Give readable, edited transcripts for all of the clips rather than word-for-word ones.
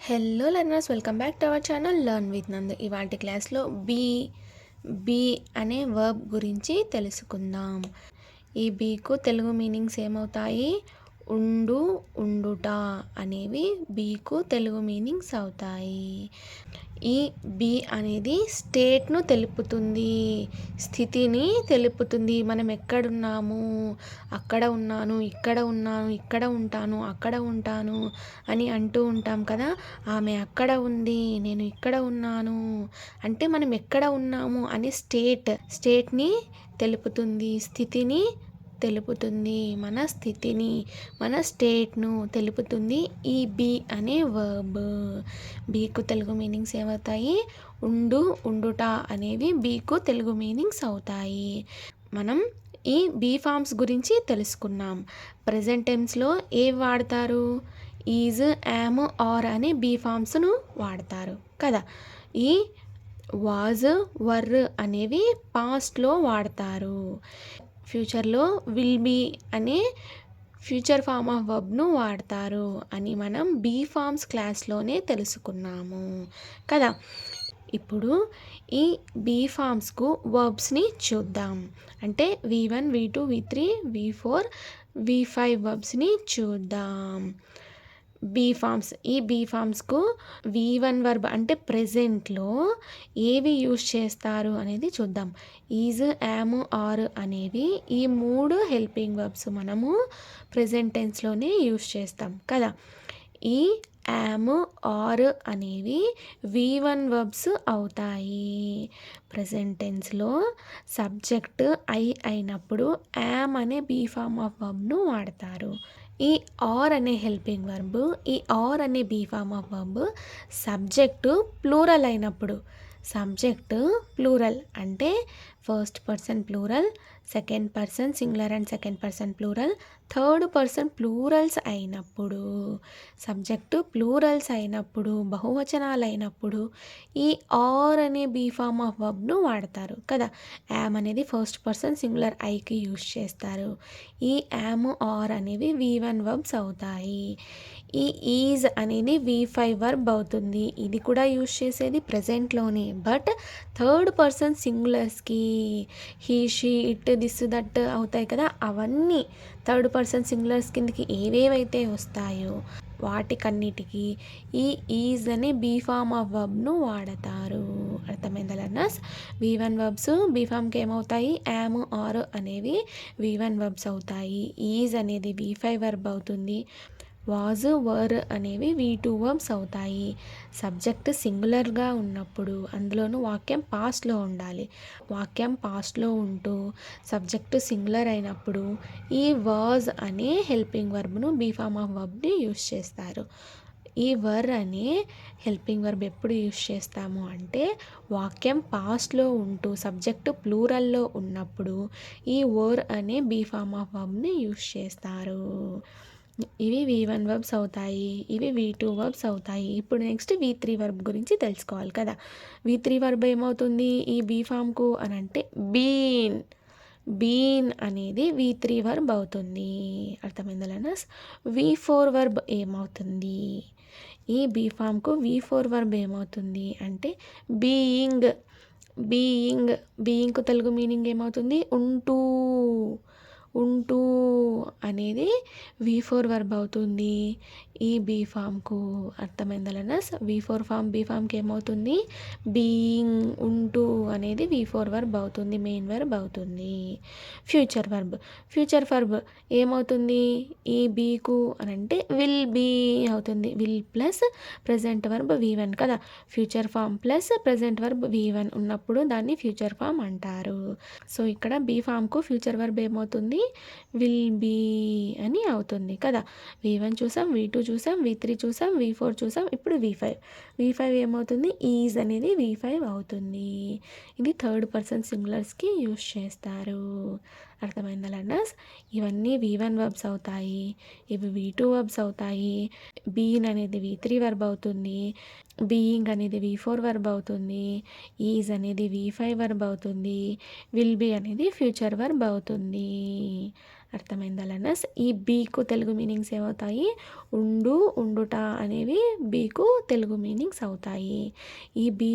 Hello learners, welcome back to our channel learn with నందు. ఇవాటి క్లాస్లో బీ అనే వర్బ్ గురించి తెలుసుకుందాం. ఈ బీకు తెలుగు మీనింగ్స్ ఏమవుతాయి? ఉండు, ఉండుట అనేవి బీకు తెలుగు మీనింగ్స్ అవుతాయి. ఈ బీ అనేది స్టేట్ను తెలుపుతుంది, స్థితిని తెలుపుతుంది. మనం ఎక్కడున్నాము, అక్కడ ఉన్నాను, ఇక్కడ ఉన్నాను, ఇక్కడ ఉంటాను, అక్కడ ఉంటాను అని అంటూ ఉంటాం కదా. ఆమె అక్కడ ఉంది, నేను ఇక్కడ ఉన్నాను అంటే మనం ఎక్కడ ఉన్నాము అని స్టేట్ని తెలుపుతుంది, స్థితిని తెలుపుతుంది, మన స్థితిని, మన స్టేట్ను తెలుపుతుంది ఈ బీ అనే వర్బ్. బీకు తెలుగు మీనింగ్స్ ఏమవుతాయి? ఉండు, ఉండుట అనేవి బీకు తెలుగు మీనింగ్స్ అవుతాయి. మనం ఈ బీ ఫార్మ్స్ గురించి తెలుసుకున్నాం. ప్రెజెంట్ టెన్స్లో ఏవి వాడతారు? ఈజ్, యామ్, ఆర్ అనే బీ ఫార్మ్స్ను వాడతారు కదా. ఈ వాజ్, వర్ అనేవి పాస్ట్లో వాడతారు. ఫ్యూచర్లో విల్ బీ అనే ఫ్యూచర్ ఫామ్ ఆఫ్ వర్బ్ను వాడతారు అని మనం బీ ఫార్మ్స్ క్లాస్లోనే తెలుసుకున్నాము కదా. ఇప్పుడు ఈ బీ ఫార్మ్స్కు వర్బ్స్ని చూద్దాం. అంటే V1, V2, V3, V4, V5 వర్బ్స్ని చూద్దాం. బీ ఫార్మ్స్, ఈ బీ ఫార్మ్స్కు V1 వర్బ్ అంటే ప్రెజెంట్లో ఏవి యూజ్ చేస్తారు అనేది చూద్దాం. ఈజ్, యామ్, ఆర్ అనేవి ఈ మూడు హెల్పింగ్ వర్బ్స్ మనము ప్రెజెంట్ టెన్స్లోనే యూజ్ చేస్తాం కదా. ఈ యామ్, ఆర్ అనేవి V1 వర్బ్స్ అవుతాయి. ప్రెజెంట్ టెన్స్లో సబ్జెక్ట్ ఐ అయినప్పుడు యామ్ అనే బీ ఫార్మ్ ఆఫ్ వర్బ్ను వాడతారు. ఈ ఆర్ అనే హెల్పింగ్ వర్బ్, ఈ ఆర్ అనే be form of verb subject plural అయినప్పుడు, సబ్జెక్టు ప్లూరల్ అంటే first person plural, second person singular and second person plural, third person plurals అయినప్పుడు, సబ్జెక్టు ప్లూరల్స్ అయినప్పుడు, బహువచనాలు అయినప్పుడు ఈ ఆర్ అనే బీ ఫార్మ్ ఆఫ్ వర్బ్ను వాడతారు కదా. యామ్ అనేది ఫస్ట్ పర్సన్ సింగులర్ ఐకి యూజ్ చేస్తారు. ఈ యామ్, ఆర్ అనేవి V1 వర్బ్స్ అవుతాయి. ఈ ఈజ్ అనేది V5 వర్బ్ అవుతుంది. ఇది కూడా యూజ్ చేసేది ప్రెజెంట్లోనే, బట్ థర్డ్ పర్సన్ సింగులర్స్కి he, she, it, this, that అవుతాయి కదా. అవన్నీ థర్డ్ పర్సన్ సింగులర్స్ కిందకి ఏవేవైతే వస్తాయో వాటికన్నిటికీ ఈ ఈజ్ అనే బీ ఫార్మ్ ఆఫ్ వర్బ్ను వాడతారు. అర్థమైందా లెర్నర్స్? V1 వర్బ్స్ బీ ఫార్మ్కి ఏమవుతాయి? యామ్, ఆర్ అనేవి V1 వర్బ్స్ అవుతాయి. ఈజ్ అనేది V5 వర్బ్ అవుతుంది. వాజ్, వర్ అనేవి V2 వర్బ్స్ అవుతాయి. సబ్జెక్ట్ సింగులర్గా ఉన్నప్పుడు, అందులోనూ వాక్యం పాస్ట్లో ఉండాలి. వాక్యం పాస్ట్లో ఉంటూ సబ్జెక్టు సింగులర్ అయినప్పుడు ఈ వాజ్ అనే హెల్పింగ్ వర్బ్ను బీ ఫార్మ్ ఆఫ్ వర్బ్ని యూజ్ చేస్తారు. ఈ వర్ అనే హెల్పింగ్ వర్బ్ ఎప్పుడు యూజ్ చేస్తాము అంటే వాక్యం పాస్ట్లో ఉంటూ సబ్జెక్టు ప్లూరల్లో ఉన్నప్పుడు ఈ వర్ అనే బీ ఫార్మ్ ఆఫ్ వర్బ్ని యూజ్ చేస్తారు. ఇవి V1 వర్బ్స్ అవుతాయి, ఇవి V2 వర్బ్స్ అవుతాయి. ఇప్పుడు నెక్స్ట్ V3 వర్బ్ గురించి తెలుసుకోవాలి కదా. V3 వర్బ్ ఏమవుతుంది ఈ బీ ఫామ్కు అని అంటే బీన్ అనేది V3 వర్బ్ అవుతుంది. అర్థమైందా లెర్నర్స్? V4 వర్బ్ ఏమవుతుంది? ఈ బీ ఫామ్కు V4 వర్బ్ ఏమవుతుంది అంటే బీయింగ్కు తెలుగు మీనింగ్ ఏమవుతుంది? ఉంటూ అనేది V4 వర్బ్ అవుతుంది ఈ బీ ఫామ్కు. అర్థమైందా లెర్నర్స్? V4 ఫామ్ బీ ఫామ్కి ఏమవుతుంది? బీయింగ్, ఉంటూ అనేది V4 వర్బ్ అవుతుంది, మెయిన్ వర్బ్ అవుతుంది. ఫ్యూచర్ వర్బ్ ఏమవుతుంది ఈ బీకు అని అంటే విల్ బీ అవుతుంది. Will plus present verb V1 కదా. Future form plus present verb V1 ఉన్నప్పుడు దాన్ని ఫ్యూచర్ ఫామ్ అంటారు. సో ఇక్కడ బీ ఫామ్కు ఫ్యూచర్ వర్బ్ ఏమవుతుంది? విల్ బీ అని అవుతుంది కదా. V1 చూసాం, V2 చూసాం, V3 చూసాం, V4 చూసాం, ఇప్పుడు V5 ఏమవుతుంది? ఈజ్ అనేది V5 అవుతుంది. ఇది థర్డ్ పర్సన్ సింగులర్స్కి యూజ్ చేస్తారు. అర్థమైందా లెర్నర్స్? ఇవన్నీ V1 వర్బ్స్ అవుతాయి, ఇవి V2 వర్బ్స్ అవుతాయి. బీన్ అనేది V3 వర్బ్ అవుతుంది, బీయింగ్ అనేది V4 వర్బ్ అవుతుంది, ఈజ్ అనేది V5 వర్బ్ అవుతుంది, విల్ బీ అనేది ఫ్యూచర్ వర్బ్ అవుతుంది. అర్థమైందా లర్నర్స్? ఈ బీకు తెలుగు మీనింగ్స్ ఏమవుతాయి? ఉండు, ఉండుట అనేవి బీకు తెలుగు మీనింగ్స్ అవుతాయి. ఈ బీ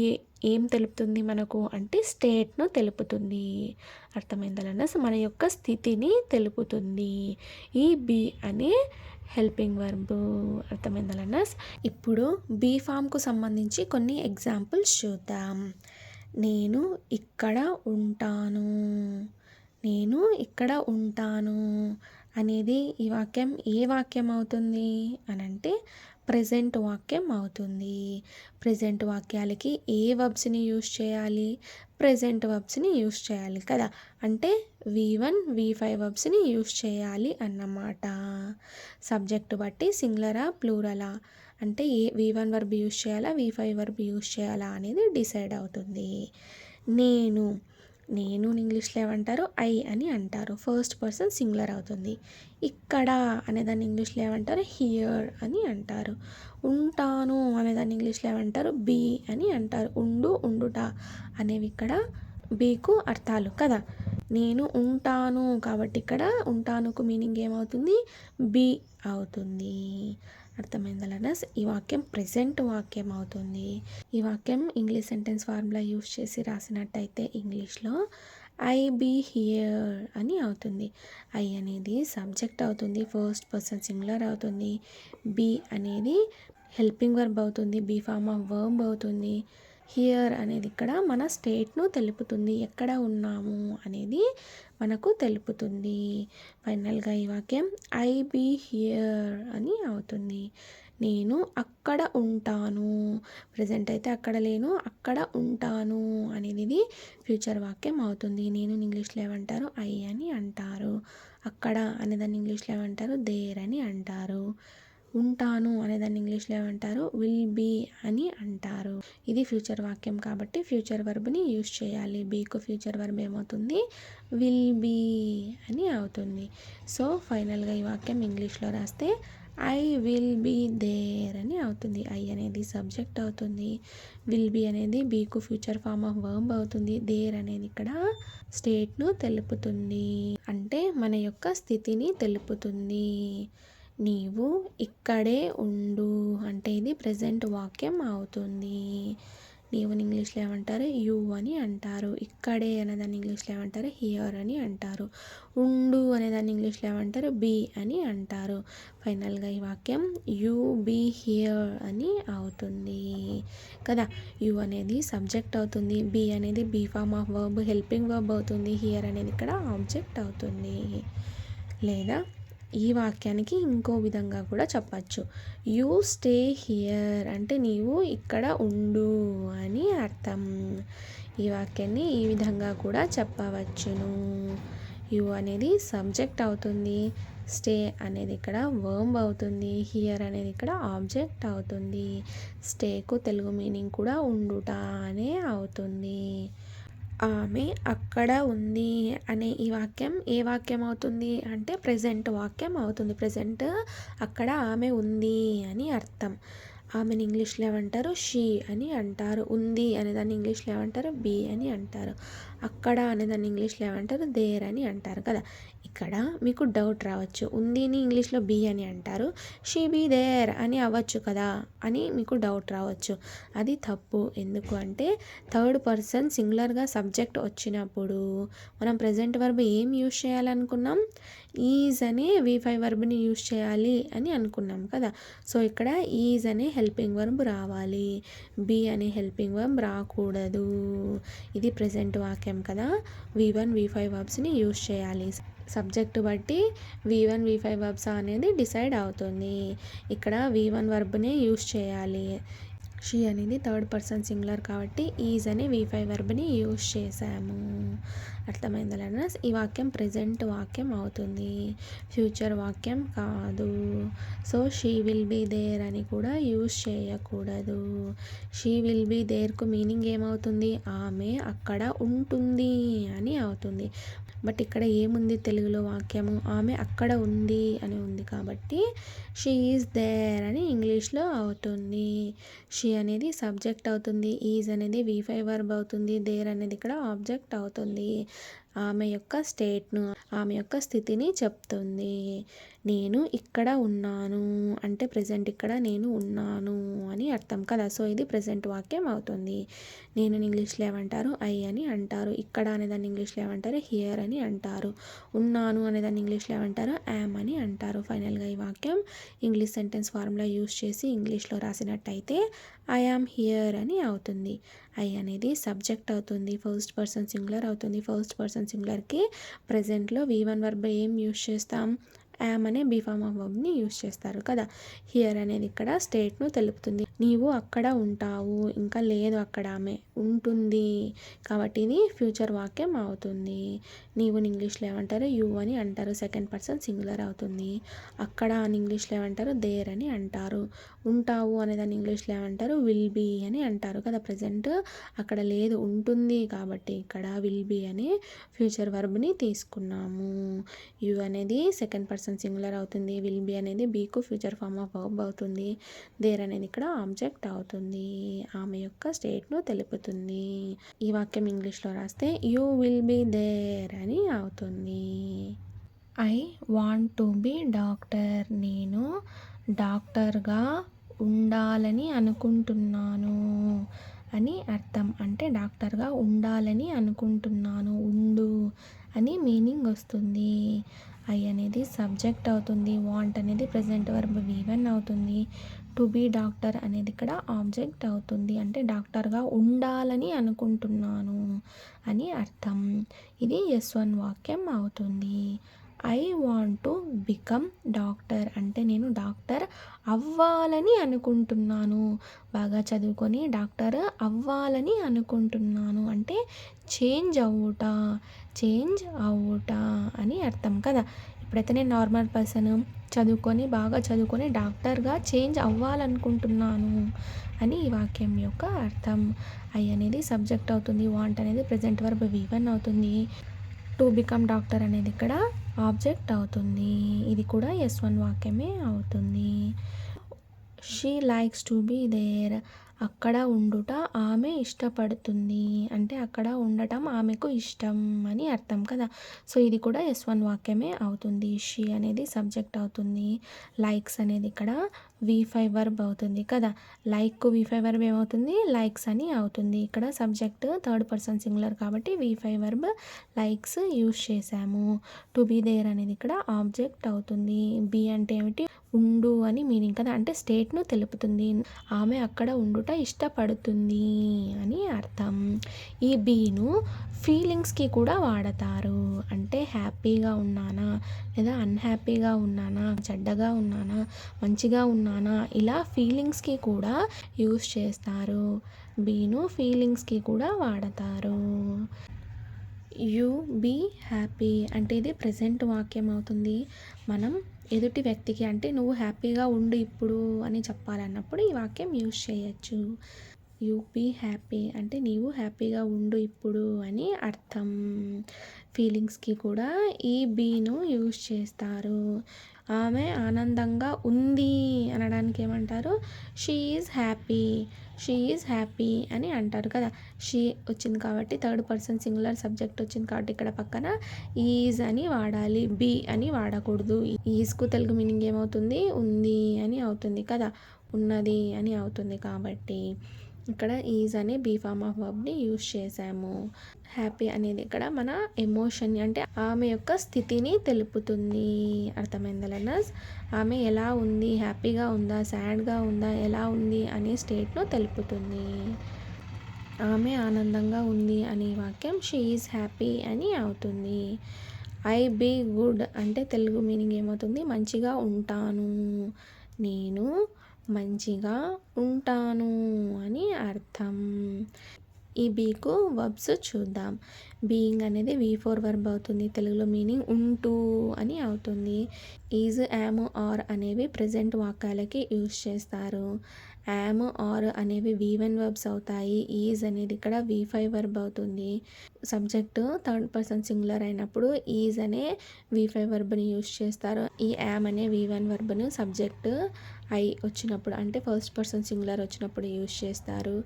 ఏం తెలుపుతుంది మనకు అంటే స్టేట్ను తెలుపుతుంది. అర్థమైందా లర్నర్స్? మన యొక్క స్థితిని తెలుపుతుంది ఈ బీ అనే హెల్పింగ్ వర్బ్. అర్థమైందా లర్నర్స్? ఇప్పుడు బీ ఫామ్కు సంబంధించి కొన్ని ఎగ్జాంపుల్స్ చూద్దాం. నేను ఇక్కడ ఉంటాను. నేను ఇక్కడ ఉంటాను అనేది ఈ వాక్యం ఏ వాక్యం అవుతుంది అనంటే ప్రెజెంట్ వాక్యం అవుతుంది. ప్రెజెంట్ వాక్యాలకి ఏ వర్బ్స్ని యూస్ చేయాలి? ప్రెజెంట్ వర్బ్స్ని యూస్ చేయాలి కదా. అంటే V1 V5 వర్బ్స్ని యూస్ చేయాలి అన్నమాట. సబ్జెక్టు బట్టి సింగులరా ప్లూరలా అంటే V1 వర్బ్ యూస్ చేయాలా, V5 వర్బ్ యూస్ చేయాలా అనేది డిసైడ్ అవుతుంది. నేను ఇంగ్లీష్లో ఏమంటారు? ఐ అని అంటారు. ఫస్ట్ పర్సన్ సింగులర్ అవుతుంది. ఇక్కడ అనేదాన్ని ఇంగ్లీష్లో ఏమంటారు? హియర్ అని అంటారు. ఉంటాను అనేదాన్ని ఇంగ్లీష్లో ఏమంటారు? బీ అని అంటారు. ఉండు, ఉండుట అనేవి ఇక్కడ బీకు అర్థాలు కదా. నేను ఉంటాను కాబట్టి ఇక్కడ ఉంటానుకు మీనింగ్ ఏమవుతుంది? బీ అవుతుంది. అర్థమైందా లర్నర్స్? ఈ వాక్యం ప్రెజెంట్ వాక్యం అవుతుంది. ఈ వాక్యం ఇంగ్లీష్ సెంటెన్స్ ఫార్ములా యూస్ చేసి రాసినట్టయితే ఇంగ్లీష్లో ఐ బీ హియర్ అని అవుతుంది. ఐ అనేది సబ్జెక్ట్ అవుతుంది, ఫస్ట్ పర్సన్ సింగులర్ అవుతుంది. బీ అనేది హెల్పింగ్ వర్బ్ అవుతుంది, బీ ఫార్మ్ ఆఫ్ వర్బ్ అవుతుంది. హియర్ అనేది ఇక్కడ మన స్టేట్ను తెలుపుతుంది, ఎక్కడ ఉన్నాము అనేది మనకు తెలుపుతుంది. ఫైనల్గా ఈ వాక్యం ఐ బీ హియర్ అని అవుతుంది. నేను అక్కడ ఉంటాను. ప్రజెంట్ అయితే అక్కడ లేను, అక్కడ ఉంటాను అనేది ఫ్యూచర్ వాక్యం అవుతుంది. నేను ఇంగ్లీష్లో ఏమంటారు? ఐ అని అంటారు. అక్కడ అనేదాన్ని ఇంగ్లీష్లో ఏమంటారు? దేర్ అని అంటారు. ఉంటాను అనేదాన్ని ఇంగ్లీష్లో ఏమంటారు? విల్ బీ అని అంటారు. ఇది ఫ్యూచర్ వాక్యం కాబట్టి ఫ్యూచర్ వర్బ్ని యూస్ చేయాలి. బీకు ఫ్యూచర్ వర్బ్ ఏమవుతుంది? విల్ బీ అని అవుతుంది. సో ఫైనల్గా ఈ వాక్యం ఇంగ్లీష్లో రాస్తే ఐ విల్ బీ దేర్ అని అవుతుంది. ఐ అనేది సబ్జెక్ట్ అవుతుంది, విల్ బీ అనేది బీకు ఫ్యూచర్ ఫార్మ్ ఆఫ్ వర్బ్ అవుతుంది, దేర్ అనేది ఇక్కడ స్టేట్ను తెలుపుతుంది, అంటే మన యొక్క స్థితిని తెలుపుతుంది. నీవు ఇక్కడే ఉండు అంటే ఇది ప్రెజెంట్ వాక్యం అవుతుంది. నీవు ఇంగ్లీష్లో ఏమంటారు? యూ అని అంటారు. ఇక్కడే అనేదాన్ని ఇంగ్లీష్లో ఏమంటారు? హియర్ అని అంటారు. ఉండు అనేదాన్ని ఇంగ్లీష్లో ఏమంటారు? బీ అని అంటారు. ఫైనల్గా ఈ వాక్యం యూ బీ హియర్ అని అవుతుంది కదా. యూ అనేది సబ్జెక్ట్ అవుతుంది, బీ అనేది be form of verb helping verb అవుతుంది, హియర్ అనేది ఇక్కడ ఆబ్జెక్ట్ అవుతుంది. లేదా ఈ వాక్యానికి ఇంకో విధంగా కూడా చెప్పచ్చు. యూ స్టే హియర్ అంటే నీవు ఇక్కడ ఉండు అని అర్థం. ఈ వాక్యాన్ని ఈ విధంగా కూడా చెప్పవచ్చును. యూ అనేది సబ్జెక్ట్ అవుతుంది, స్టే అనేది ఇక్కడ వర్బ్ అవుతుంది, హియర్ అనేది ఇక్కడ ఆబ్జెక్ట్ అవుతుంది. స్టేకు తెలుగు మీనింగ్ కూడా ఉండుట అనే అవుతుంది. ఆమె అక్కడ ఉంది అనే ఈ వాక్యం ఏ వాక్యం అవుతుంది అంటే ప్రెజెంట్ వాక్యం అవుతుంది. ప్రెజెంట్ అక్కడ ఆమె ఉంది అని అర్థం. ఆమెను ఇంగ్లీష్లో ఏమంటారు? షీ అని అంటారు. ఉంది అనేదాన్ని ఇంగ్లీష్లో ఏమంటారు? బీ అని అంటారు. అక్కడ అనేదాన్ని ఇంగ్లీష్లో ఏమంటారు? దేర్ అని అంటారు కదా. ఇక్కడ మీకు డౌట్ రావచ్చు, ఉందిని ఇంగ్లీష్లో బీ అని అంటారు, షీ బీ దేర్ అని అవ్వచ్చు కదా అని మీకు డౌట్ రావచ్చు. అది తప్పు. ఎందుకు అంటే థర్డ్ పర్సన్ సింగులర్గా సబ్జెక్ట్ వచ్చినప్పుడు మనం ప్రెజెంట్ వర్బ్ ఏం యూస్ చేయాలనుకున్నాం? ఈజ్ అనే V5 వర్బ్ని యూస్ చేయాలి అని అనుకున్నాం కదా. సో ఇక్కడ ఈజ్ అనే హెల్పింగ్ వర్బ్ రావాలి, బీ అనే హెల్పింగ్ వర్బ్ రాకూడదు. ఇది ప్రెజెంట్ వాక్యం కదా. V1 V5 వర్బ్స్ని యూస్ చేయాలి. సబ్జెక్టు బట్టి V1 V5 వర్బ్స్ అనేది డిసైడ్ అవుతుంది. ఇక్కడ V1 వర్బ్నే యూస్ చేయాలి. షీ అనేది థర్డ్ పర్సన్ సింగులర్ కాబట్టి ఈజ్ అనే V5 వర్బ్ని యూస్ చేసాము. అర్థమైందా లర్నర్స్? ఈ వాక్యం ప్రెజెంట్ వాక్యం అవుతుంది, ఫ్యూచర్ వాక్యం కాదు. So she will be there అని కూడా యూస్ చేయకూడదు. షీ విల్ బీ దేర్కు మీనింగ్ ఏమవుతుంది? ఆమె అక్కడ ఉంటుంది అని అవుతుంది. బట్ ఇక్కడ ఏముంది తెలుగులో వాక్యము? ఆమె అక్కడ ఉంది అని ఉంది కాబట్టి షీ ఈజ్ దేర్ అని ఇంగ్లీష్లో అవుతుంది. షీ అనేది సబ్జెక్ట్ అవుతుంది, ఈజ్ అనేది V5 వర్బ్ అవుతుంది, దేర్ అనేది ఇక్కడ ఆబ్జెక్ట్ అవుతుంది. ఆమె యొక్క స్టేట్ను, ఆమె యొక్క స్థితిని చెప్తుంది. నేను ఇక్కడ ఉన్నాను అంటే ప్రెజెంట్ ఇక్కడ నేను ఉన్నాను అని అర్థం కదా. సో ఇది ప్రెజెంట్ వాక్యం అవుతుంది. నేను ఇంగ్లీష్లో ఏమంటారు ఐ అని అంటారు. ఇక్కడ అనేదాన్ని ఇంగ్లీష్లో ఏమంటారు హియర్ అని అంటారు. ఉన్నాను అనేదాన్ని ఇంగ్లీష్లో ఏమంటారు యామ్ అని అంటారు. ఫైనల్గా ఈ వాక్యం ఇంగ్లీష్ సెంటెన్స్ ఫార్ములా యూస్ చేసి ఇంగ్లీష్లో రాసినట్టయితే ఐ యామ్ హియర్ అని అవుతుంది. ఐ అనేది సబ్జెక్ట్ అవుతుంది, ఫస్ట్ పర్సన్ సింగులర్ అవుతుంది. ఫస్ట్ పర్సన్ సింగులర్కి ప్రెజెంట్లో V1 వర్బ్ ఏం యూస్ చేస్తాం యామ్ అనే బీ ఫార్మ్ ఆఫ్ వర్బ్ని యూస్ చేస్తారు కదా. హియర్ అనేది ఇక్కడ స్టేట్ను తెలుపుతుంది. నీవు అక్కడ ఉంటావు, ఇంకా లేదు అక్కడ ఆమె ఉంటుంది కాబట్టి ఇది ఫ్యూచర్ వాక్యం అవుతుంది. నీవు ఇంగ్లీష్లో ఏమంటారు యూ అని అంటారు, సెకండ్ పర్సన్ సింగులర్ అవుతుంది. అక్కడ అని ఇంగ్లీష్లో ఏమంటారు దేర్ అని అంటారు. ఉంటావు అనేదాన్ని ఇంగ్లీష్లో ఏమంటారు విల్ బీ అని అంటారు కదా. ప్రజెంట్ అక్కడ లేదు ఉంటుంది కాబట్టి ఇక్కడ విల్ బీ అనే ఫ్యూచర్ వర్బ్ని తీసుకున్నాము. యూ అనేది సెకండ్ పర్సన్ సింగులర్ అవుతుంది, విల్ బీ అనేది బీకు ఫ్యూచర్ ఫార్మ్ ఆఫ్ వర్బ్ అవుతుంది. దేర్ అనేది ఇక్కడ ఆబ్జెక్ట్ అవుతుంది, ఆమె యొక్క స్టేట్ను తెలుపుతుంది. ఈ వాక్యం ఇంగ్లీష్లో రాస్తే యూ విల్ బీ దేర్ అని అవుతుంది. I want to be doctor, నేను డాక్టర్గా ఉండాలని అనుకుంటున్నాను అని అర్థం. అంటే డాక్టర్గా ఉండాలని అనుకుంటున్నాను, ఉండు అని మీనింగ్ వస్తుంది. ఐ అనేది సబ్జెక్ట్ అవుతుంది, వాంట్ అనేది ప్రెజెంట్ వర్బ్ V1 అవుతుంది. టు బీ డాక్టర్ అనేది ఇక్కడ ఆబ్జెక్ట్ అవుతుంది, అంటే డాక్టర్గా ఉండాలని అనుకుంటున్నాను అని అర్థం. ఇది S1 వాక్యం అవుతుంది. I want to become doctor అంటే నేను డాక్టర్ అవ్వాలని అనుకుంటున్నాను, బాగా చదువుకొని డాక్టర్ అవ్వాలని అనుకుంటున్నాను అంటే చేంజ్ అవుట అని అర్థం కదా. ఇప్పుడైతే నేను నార్మల్ పర్సన్ బాగా చదువుకొని డాక్టర్గా చేంజ్ అవ్వాలనుకుంటున్నాను అని ఈ వాక్యం యొక్క అర్థం. ఐ అనేది సబ్జెక్ట్ అవుతుంది, వాంట్ అనేది ప్రెజెంట్ వర్బ్ V1 అవుతుంది. టు బికమ్ డాక్టర్ అనేది ఇక్కడ ఆబ్జెక్ట్ అవుతుంది, ఇది కూడా S1 వాక్యమే అవుతుంది. She likes to be there, అక్కడ ఉండుట ఆమె ఇష్టపడుతుంది అంటే అక్కడ ఉండటం ఆమెకు ఇష్టం అని అర్థం కదా. సో ఇది కూడా S1 వాక్యమే అవుతుంది. షీ అనేది సబ్జెక్ట్ అవుతుంది, లైక్స్ అనేది ఇక్కడ V5 వర్బ్ అవుతుంది కదా. లైక్ V5 వర్బ్ ఏమవుతుంది లైక్స్ అని అవుతుంది. ఇక్కడ సబ్జెక్ట్ థర్డ్ పర్సన్ సింగులర్ కాబట్టి V5 వర్బ్ లైక్స్ యూస్ చేసాము. టు బీ దేర్ అనేది ఇక్కడ ఆబ్జెక్ట్ అవుతుంది. బీ అంటే ఏమిటి ఉండు అని మీనింగ్ కదా, అంటే స్టేట్ను తెలుపుతుంది. ఆమె అక్కడ ఉండుట ఇష్టపడుతుంది అని అర్థం. ఈ బీను ఫీలింగ్స్కి కూడా వాడతారు, అంటే హ్యాపీగా ఉన్నానా లేదా అన్హ్యాపీగా ఉన్నానా, చెడ్డగా ఉన్నానా మంచిగా ఉన్నానా, ఇలా ఫీలింగ్స్కి కూడా యూస్ చేస్తారు. బీను ఫీలింగ్స్కి కూడా వాడతారు. యూ బీ హ్యాపీ అంటే ఇది ప్రెజెంట్ వాక్యం అవుతుంది. మనం ఎదుటి వ్యక్తికి అంటే నువ్వు హ్యాపీగా ఉండు ఇప్పుడు అని చెప్పాలన్నప్పుడు ఈ వాక్యం యూస్ చేయొచ్చు. యూ బీ హ్యాపీ అంటే నీవు హ్యాపీగా ఉండు ఇప్పుడు అని అర్థం. ఫీలింగ్స్కి కూడా ఈ బీను యూస్ చేస్తారు. ఆమె ఆనందంగా ఉంది అనడానికి ఏమంటారు షీ ఈజ్ హ్యాపీ అని అంటారు కదా. షీ వచ్చింది కాబట్టి థర్డ్ పర్సన్ సింగులర్ సబ్జెక్ట్ వచ్చింది కాబట్టి ఇక్కడ పక్కన ఈజ్ అని వాడాలి, బీ అని వాడకూడదు. ఈజ్కు తెలుగు మీనింగ్ ఏమవుతుంది ఉంది అని అవుతుంది కదా, ఉన్నది అని అవుతుంది. కాబట్టి ఇక్కడ ఈజ్ అనే బీ ఫార్మ్ ఆఫ్ వర్బ్ని యూస్ చేసాము. హ్యాపీ అనేది ఇక్కడ మన ఎమోషన్ అంటే ఆమె యొక్క స్థితిని తెలుపుతుంది. అర్థమైందా లెర్నర్స్? ఆమె ఎలా ఉంది, హ్యాపీగా ఉందా, సాడ్గా ఉందా, ఎలా ఉంది అనే స్టేట్ను తెలుపుతుంది. ఆమె ఆనందంగా ఉంది అనే వాక్యం షీ ఈజ్ హ్యాపీ అని అవుతుంది. ఐ బీ గుడ్ అంటే తెలుగు మీనింగ్ ఏమవుతుంది మంచిగా ఉంటాను, నేను మంచిగా ఉంటాను అని అర్థం. ఈ బీకు వర్బ్స్ చూద్దాం. బీయింగ్ అనేది V4 వర్బ్ అవుతుంది, తెలుగులో మీనింగ్ ఉంటూ అని అవుతుంది. ఈజ్, యామ్, ఆర్ అనేవి ప్రెజెంట్ వాక్యాలకి యూస్ చేస్తారు. యామ్, ఆర్ అనేవి V1 వర్బ్స్ అవుతాయి. ఈజ్ అనేది ఇక్కడ V5 వర్బ్ అవుతుంది. సబ్జెక్ట్ థర్డ్ పర్సన్ సింగులర్ అయినప్పుడు ఈజ్ అనే V5 వర్బ్ని యూస్ చేస్తారు. ఈ యామ్ అనే V1 వర్బ్ను సబ్జెక్ట్ ఐ వచ్చినప్పుడు అంటే ఫస్ట్ పర్సన్ సింగులర్ వచ్చినప్పుడు యూస్ చేస్తారు.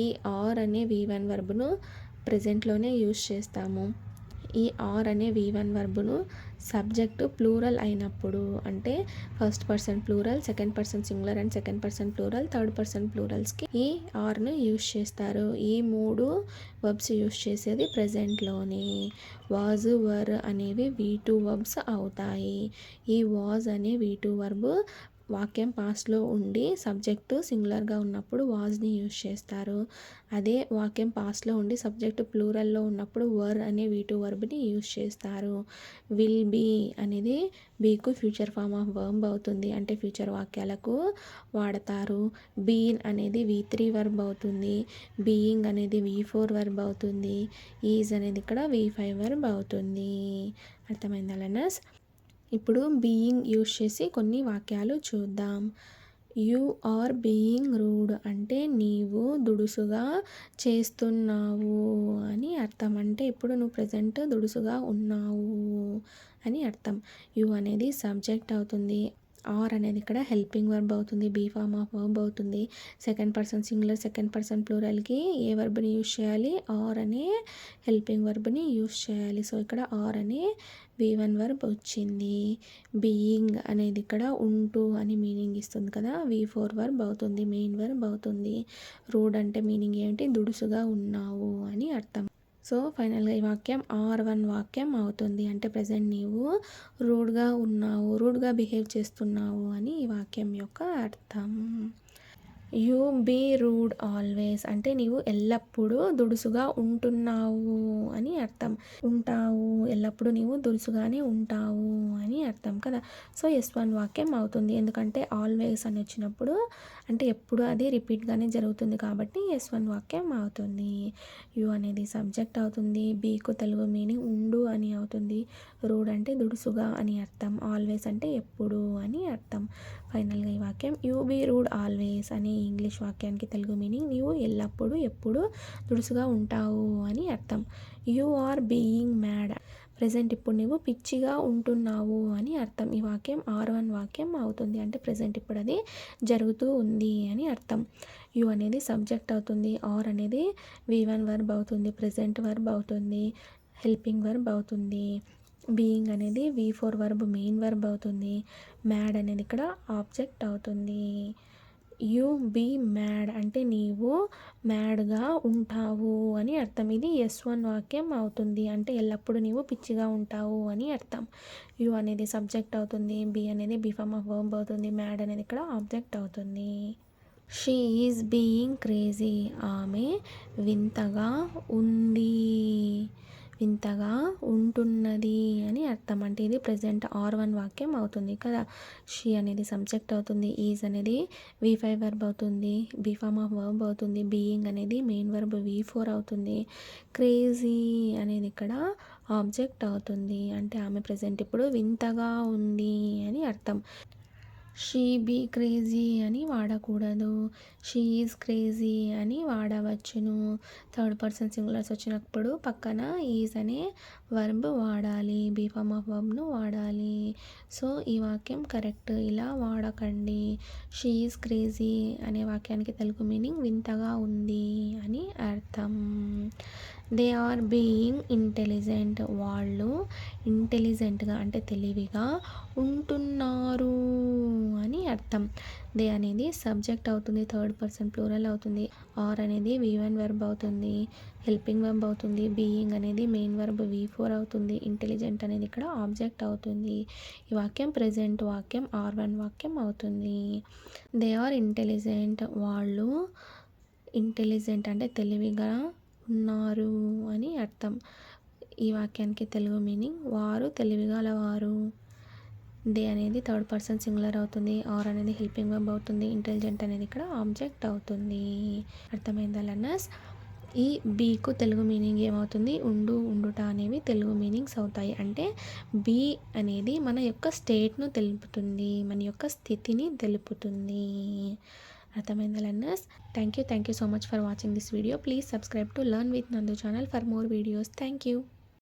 ఈ ఆర్ అనే V1 వర్బ్ను ప్రెజెంట్లోనే యూస్ చేస్తాము. ఈ ఆర్ అనే V1 వర్బును సబ్జెక్టు ప్లూరల్ అయినప్పుడు, అంటే first person plural, second person singular and second person plural, third person ప్లూరల్స్కి ఈ ఆర్ను యూస్ చేస్తారు. ఈ 3 వర్బ్స్ యూస్ చేసేది ప్రెజెంట్లోనే. వాజ్, వర్ అనేవి V2 వర్బ్స్ అవుతాయి. ఈ వాజ్ అనే V2 వర్బ్ వాక్యం పాస్ట్లో ఉండి సబ్జెక్టు సింగులర్గా ఉన్నప్పుడు వాజ్ని యూస్ చేస్తారు. అదే వాక్యం పాస్ట్లో ఉండి సబ్జెక్టు ప్లూరల్లో ఉన్నప్పుడు వర్ అనే V2 వర్బ్ని యూస్ చేస్తారు. విల్ బీ అనేది బీకు ఫ్యూచర్ ఫామ్ ఆఫ్ వర్బ్ అవుతుంది, అంటే ఫ్యూచర్ వాక్యాలకు వాడతారు. బీన్ అనేది V3 వర్బ్ అవుతుంది. బీయింగ్ అనేది V4 వర్బ్ అవుతుంది. ఈజ్ అనేది ఇక్కడ V5 వర్బ్ అవుతుంది. అర్థమైందా లెర్నర్స్? ఇప్పుడు బీయింగ్ యూస్ చేసి కొన్ని వాక్యాలు చూద్దాం. యు ఆర్ బీయింగ్ రూడ్ అంటే నీవు దుడుసుగా చేస్తున్నావు అని అర్థం. అంటే ఇప్పుడు నువ్వు ప్రజెంట్ దుడుసుగా ఉన్నావు అని అర్థం. యు అనేది సబ్జెక్ట్ అవుతుంది. ఆర్ అనేది ఇక్కడ హెల్పింగ్ వర్బ్ అవుతుంది, బీ ఫామ్ ఆఫ్ వర్బ్ అవుతుంది. Second person singular, second person ప్లూరల్కి ఏ వర్బ్ని యూస్ చేయాలి? ఆర్ అనే హెల్పింగ్ వర్బ్ని యూస్ చేయాలి. సో ఇక్కడ ఆర్ అనే V1 వర్బ్ వచ్చింది. బీయింగ్ అనేది ఇక్కడ ఉంటూ అని మీనింగ్ ఇస్తుంది కదా, V4 వర్బ్ అవుతుంది, మెయిన్ వర్బ్ అవుతుంది. రూడ్ అంటే మీనింగ్ ఏమిటి? దుడుసుగా ఉన్నావు అని అర్థం. సో ఫైనల్గా ఈ వాక్యం R1 వాక్యం అవుతుంది. అంటే ప్రజెంట్ నీవు రూడ్గా ఉన్నావు, రూడ్గా బిహేవ్ చేస్తున్నావు అని ఈ వాక్యం యొక్క అర్థం. యూ బీ రూడ్ ఆల్వేస్ అంటే నీవు ఎల్లప్పుడూ దుడుసుగా ఉంటున్నావు అని అర్థం. ఉంటావు, ఎల్లప్పుడూ నీవు దుడుసుగానే ఉంటావు అని అర్థం కదా. సో S1 వాక్యం అవుతుంది, ఎందుకంటే ఆల్వేస్ అని వచ్చినప్పుడు అంటే ఎప్పుడు అది రిపీట్గానే జరుగుతుంది కాబట్టి S1 వాక్యం అవుతుంది. యు అనేది సబ్జెక్ట్ అవుతుంది. బీకు తెలుగు మీనింగ్ ఉండు అని అవుతుంది. రూడ్ అంటే దుడుసుగా అని అర్థం. ఆల్వేస్ అంటే ఎప్పుడు అని అర్థం. ఫైనల్గా ఈ వాక్యం యూ బీ రూడ్ ఆల్వేస్ అనే ఇంగ్లీష్ వాక్యానికి తెలుగు మీనింగ్ నీవు ఎల్లప్పుడూ ఎప్పుడు దుడుసుగా ఉంటావు అని అర్థం. You are being mad present ఇప్పుడు నువ్వు పిచ్చిగా ఉంటున్నావు అని అర్థం. ఈ వాక్యం R1 వాక్యం అవుతుంది, అంటే ప్రజెంట్ ఇప్పుడు అది జరుగుతూ ఉంది అని అర్థం. యు అనేది సబ్జెక్ట్ అవుతుంది. ఆర్ అనేది V1 వర్బ్ అవుతుంది, ప్రజెంట్ వర్బ్ అవుతుంది, హెల్పింగ్ వర్బ్ అవుతుంది. బీయింగ్ అనేది V4 వర్బ్, మెయిన్ వర్బ్ అవుతుంది. మ్యాడ్ అనేది ఇక్కడ ఆబ్జెక్ట్ అవుతుంది. యు బీ మ్యాడ్ అంటే నీవు మ్యాడ్గా ఉంటావు అని అర్థం. ఇది S1 వాక్యం అవుతుంది, అంటే ఎల్లప్పుడూ నీవు పిచ్చిగా ఉంటావు అని అర్థం. యు అనేది సబ్జెక్ట్ అవుతుంది. బీ అనేది బీ ఫామ్ ఆఫ్ వర్బ్ అవుతుంది. మ్యాడ్ అనేది ఇక్కడ ఆబ్జెక్ట్ అవుతుంది. షీ ఈజ్ బీయింగ్ క్రేజీ ఆమె వింతగా ఉంది, వింతగా ఉంటున్నది అని అర్థం. అంటే ఇది ప్రజెంట్ R1 వాక్యం అవుతుంది కదా. షీ అనేది సబ్జెక్ట్ అవుతుంది. ఈజ్ అనేది V5 వర్బ్ అవుతుంది, బీ ఫామ్ ఆఫ్ వర్బ్ అవుతుంది. బీయింగ్ అనేది మెయిన్ వర్బ్ V4 అవుతుంది. క్రేజీ అనేది ఇక్కడ ఆబ్జెక్ట్ అవుతుంది, అంటే ఆమె ప్రజెంట్ ఇప్పుడు వింతగా ఉంది అని అర్థం. షీ బీ క్రేజీ అని వాడకూడదు, షీ ఈజ్ క్రేజీ అని వాడవచ్చును. థర్డ్ పర్సన్ సింగులర్స్ వచ్చినప్పుడు పక్కన ఈజ్ అనే వర్బ్ వాడాలి, బీ ఫామ్ ఆఫ్ వర్బ్ను వాడాలి. సో ఈ వాక్యం కరెక్ట్, ఇలా వాడకండి. షీ ఈజ్ క్రేజీ అనే వాక్యానికి తెలుగు మీనింగ్ వింతగా ఉంది అని అర్థం. దే ఆర్ బీయింగ్ ఇంటెలిజెంట్ వాళ్ళు ఇంటెలిజెంట్గా అంటే తెలివిగా ఉంటున్నారు అని అర్థం. దే అనేది సబ్జెక్ట్ అవుతుంది, థర్డ్ పర్సన్ ప్లూరల్ అవుతుంది. ఆర్ అనేది V1 వర్బ్ అవుతుంది, హెల్పింగ్ వర్బ్ అవుతుంది. బీయింగ్ అనేది మెయిన్ వర్బ్ V4 అవుతుంది. ఇంటెలిజెంట్ అనేది ఇక్కడ ఆబ్జెక్ట్ అవుతుంది. ఈ వాక్యం ప్రెజెంట్ వాక్యం R1 వాక్యం అవుతుంది. దే ఆర్ ఇంటెలిజెంట్ వాళ్ళు ఇంటెలిజెంట్ అంటే తెలివిగా ఉన్నారు అని అర్థం. ఈ వాక్యానికి తెలుగు మీనింగ్ వారు తెలివిగలవారు. దే అనేది థర్డ్ పర్సన్ సింగులర్ అవుతుంది. ఆర్ అనేది హెల్పింగ్ వర్బ్ అవుతుంది. ఇంటెలిజెంట్ అనేది ఇక్కడ ఆబ్జెక్ట్ అవుతుంది. అర్థమైందా లెర్నర్స్? ఈ బీకు తెలుగు మీనింగ్ ఏమవుతుంది? ఉండు, ఉండుట అనేవి తెలుగు మీనింగ్స్ అవుతాయి. అంటే బీ అనేది మన యొక్క స్టేట్ను తెలుపుతుంది, మన యొక్క స్థితిని తెలుపుతుంది. అర్థమైందా learners? Thank you so much for watching this video. Please subscribe to learn with Nandu channel for more videos. Thank you.